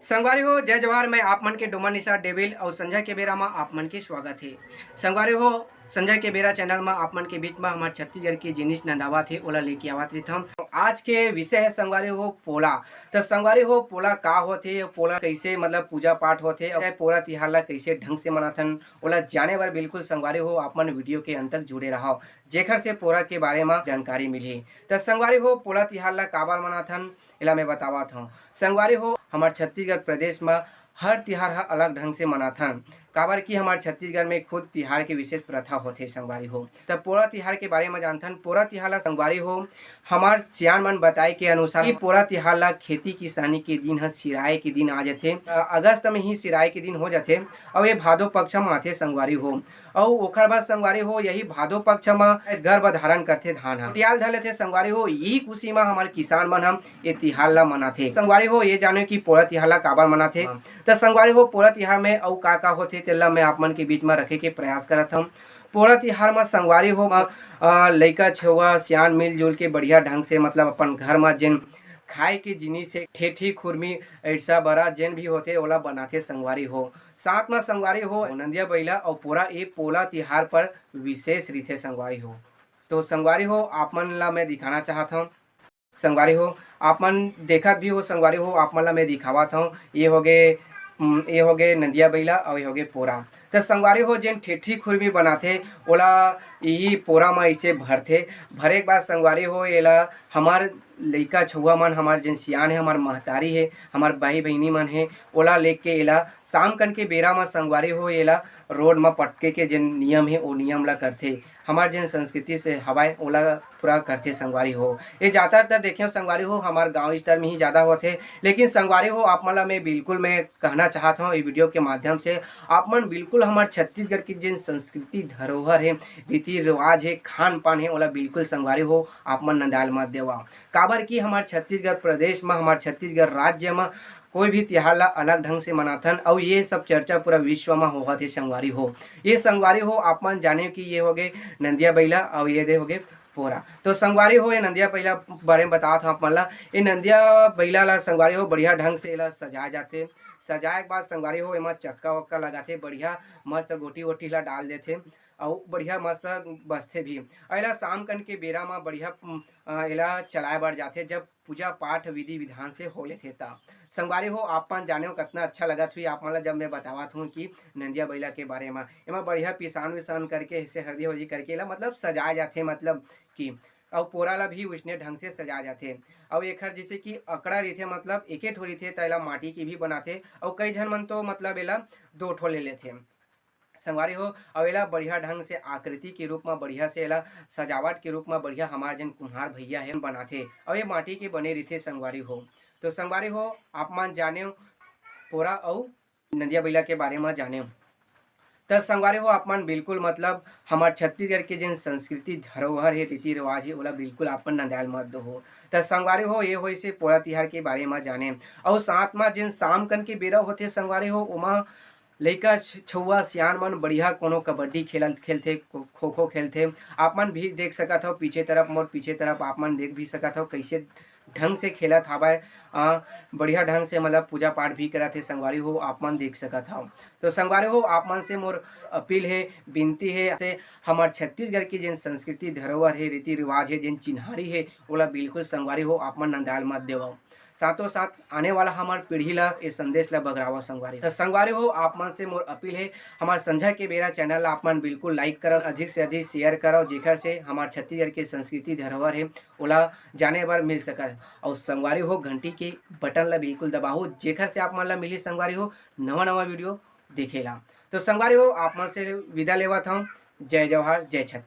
संगवारी हो जय जवाहर। मैं आप मन के डोमन निशा डेविल और संजय के बेरा में आप मन के स्वागत है। संगवारी हो संजय के बेरा चैनल में आप मन के बीच में हमारे छत्तीसगढ़ की जिनिस नंदावा थे ओला लेके आवत रही हम। आज के विषय है संगवारी हो पोला। तो संगवारी हो पोला का होते, पोला कैसे मतलब पूजा पाठ होते और पोला तिहार ला कैसे ढंग से मनाथन ओला जाने बर बिल्कुल संगवारी हो आप मन वीडियो के अंत तक जुड़े रहो, जेखर से पोला के बारे में जानकारी मिली। तो संगवारी हो पोला तिहार ला काबर मनाथन एला मैं बतावत हूँ। संगवारी हो हमारे छत्तीसगढ़ प्रदेश में हर तिहार अलग ढंग से मनाथन, काबर की हमारे छत्तीसगढ़ में खुद तिहार के विशेष प्रथा होते संगवारी हो। तब पोरा तिहार के बारे में जानथन। पोरा तिहार ला संगवारी हो हमार सियान मन बताए के अनुसार कि पोरा तिहार ला खेती किसानी के दिन है, सिराए के दिन आ जाते। अगस्त में ही सिराए के दिन हो जाते और ये भादो पक्ष में आते संगवारी हो। और ओखर बाद संगवारी हो यही भादो पक्ष में गर्भ धारण करते धान हम टियाल धर लेते संगवारी हो। यही खुशी में हमारे किसान मन हम ये तिहार ला मनाते संगवारी हो। ये जाने की पोरा तिहार ला काबर मनाते तो संगवारी हो पोरा तिहार में और का होते तेला मैं आप मन के बीच में रखे के प्रयास करत हम। पोरा तिहार में संगवारी हो लइका छुआ सियान मिलजुल के बढ़िया ढंग से मतलब अपन घर में जिन खाए के जिनिस से ठेठी खुरमी ऐसा बड़ा जेन भी होते ओला बनाते संगवारी हो। साथ में संगवारी हो नंदिया बैला और पूरा ये पोला तिहार पर विशेष रीते संगवारी हो। तो संगवारी हो आप मन ला मैं दिखाना चाहता हूँ। संगवारी हो आप मन देखत भी हो संगवारी हो आप मन ला मैं दिखावत हूँ। ये हो गए नंदिया बैला और ये हो गए पोरा। तो संगवारी हो जिन ठेठी खुरमी बनाते ओला यही पोरा में ऐसे भरते। भरे के बाद संगवारी हो एला हमार लइका छुआ मन हमार जिन सियान है, हमार महतारी है, हमार भाई बहनी मन है ओला लेके एला शाम कन के बेरा में संगवारी हो एला रोड में पटके के जिन नियम है वो नियम ला करते। हमार जिन संस्कृति से हवाए ओला पूरा करते संगवारी हो। ये ज़्यादातर देखे संगवारी हो हमार गांव स्तर में ही ज़्यादा होते, लेकिन संगवारी हो आप मन ला मैं बिल्कुल मैं कहना चाहता हूँ इस वीडियो के माध्यम से आप मन बिल्कुल हमार छत्तीसगढ़ की जिन संस्कृति धरोहर है, रीति रिवाज है, खान पान है ओला बिल्कुल संगवारी हो आप मन नंदाल मत देवा। काबर की हमार छत्तीसगढ़ प्रदेश में हमार छत्तीसगढ़ राज्य में कोई भी तिहार ला अलग ढंग से मनाथन और ये सब चर्चा पूरा विश्व में होगा थे संगवारी हो। ये संगवारी हो आप मन जाने कि ये हो गए नंदिया बैला और ये दे हो गए पोरा। तो संगवारी हो ये नंदिया बैला बारे में बता था आप मन ला। ये नंदिया बैला ला संगवारी हो बढ़िया ढंग से एला सजाए जाते। सजाए के बाद संगवारी हो एमा चक्का वक्का लगाते, बढ़िया मस्त गोटी वोटी ला डाल देते और बढ़िया मस्त बसते भी। एला शाम कन के बेरा में बढ़िया एला चलाए बर जाते जब पूजा पाठ विधि विधान से हो लेते ता। संगवारी हो आप मन जाने हो कितना अच्छा लगा हुई आप मन ला जब मैं बतावत हूँ कि नंदिया बैला के बारे में। एमा बढ़िया पिसान विसान करके ऐसे हल्दी वल्दी करके एला मतलब सजाए जाते मतलब कि और पोरा ला भी उसने ढंग से सजा जाते। और एक जैसे कि अकड़ा रही थे मतलब एके ठो रही थे तो एला माटी की भी बनाते और कई जन मन तो मतलब एला दो ठो ले लेते संगवारी हो। और एला बढ़िया ढंग से आकृति के रूप में बढ़िया से एला सजावट के रूप में बढ़िया हमारे जन कुम्हार भैया है बनाते और ये माटी के बने रही संगवारी हो। तो संगवारी हो आप मन जाने पोरा और नंदिया बैला के बारे में जाने तो संगवारी हो आप मन बिल्कुल मतलब हमारे छत्तीसगढ़ के जिन संस्कृति धरोहर है रीति रिवाज है ओला बिल्कुल आपन नंदाल मत दो हो। तो संगवारी हो ये हो से पोला तिहार के बारे में जाने और साथ में जिन शाम कन के बेरा होते संगवारी हो ओमा लइका छुआ सियान मन बढ़िया कोनो कबड्डी खेलते, खो खो खेलते। आप मन भी देख सकत हो पीछे तरफ मोर पीछे तरफ आप मन देख भी सकत हो कैसे ढंग से खेलत हवाए। बढ़िया ढंग से मतलब पूजा पाठ भी करत है संगवारी हो आप मन देख सकत हो। तो संगवारी हो आप मन से मोर अपील है विनती है से हमार छत्तीसगढ़ की जिन संस्कृति धरोहर है रीति रिवाज है जिन चिन्हारी है ओला बिल्कुल संगवारी हो आप मन नंदाल मत देव। साथों साथ आने वाला हमार पीढ़ी ला ये संदेश ला बगरावा संगवारी। तो संगवारी हो आप मन से मोर अपील है हमार संजय के बेरा चैनल ला आप मन बिल्कुल लाइक करो, अधिक से अधिक शेयर करो, जेखर से हमार छत्तीसगढ़ के संस्कृति धरोहर है ओला जाने बर मिल सका। और संगवारी हो घंटी के बटन ला बिल्कुल दबाओ जेखर से आप मन ला मिली संगवारी हो नवा नवा वीडियो देखेला। तो संगवारी हो आप मन से विदा लेवत हूँ। जय जवाहर जय छत्तीसगढ़।